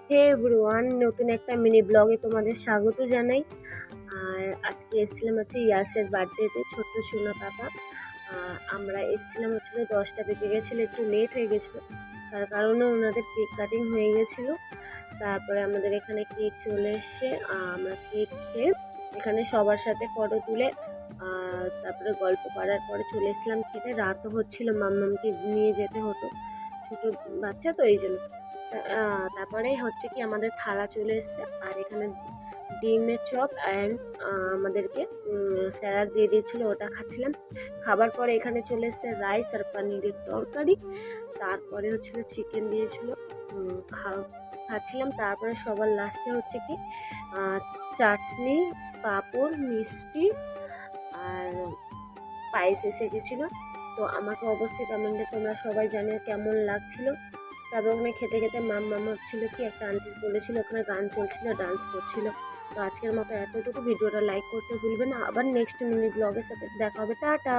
হে everyone, নতুন একটা mini ব্লগে তোমাদের স্বাগত জানাই। আর আজকে এসেছিলাম ইয়াসের বার্থডেতে, ছোট্ট সোনা পাপা। আমরা এসেছিলাম 10টা বেজে গেছিলো, একটু লেট হয়ে গেছিলো, তার কারণে ওনাদের কেক কাটিং হয়ে গেছিলো। তারপরে আমাদের এখানে কেক চলে এসছে, আমরা কেক খেয়ে এখানে সবার সাথে ফটো তুলে তারপরে গল্প করার পরে চলে এসেছিলাম খেতে। রাতও হচ্ছিলো, মাম্মামকে নিয়ে যেতে হতো, ছোট বাচ্চা তো এই জন্য। তারপরে হচ্ছে কি আমাদের থালা চলে এসছে, আর এখানে ডিমের চপ অ্যান্ড আমাদেরকে স্যালাড দিয়ে দিয়েছিল, ওটা খাচ্ছিলাম। খাবার পরে এখানে চলে এসছে রাইস আর পনিরের তরকারি, তারপরে হচ্ছিল চিকেন দিয়েছিল, খাচ্ছিলাম। তারপরে সবার লাস্টে হচ্ছে কি চাটনি, পাঁপড়, মিষ্টি আর পায়েস এসে গেছিলো। তো আমাকে অবশ্যই কমেন্টে তোমরা সবাই জানিও কেমন লাগছিল। তারপর ওখানে খেতে খেতে মাম্মাম হচ্ছিল কি একটা আন্টির বলেছিল, ওখানে গান চলছিল, ডান্স করছিল। তো আজকের মতো এতটুকু, ভিডিওটা লাইক করতে ভুলবে না। আবার নেক্সট মিনি ব্লগের সাথে দেখা হবে, টাটা।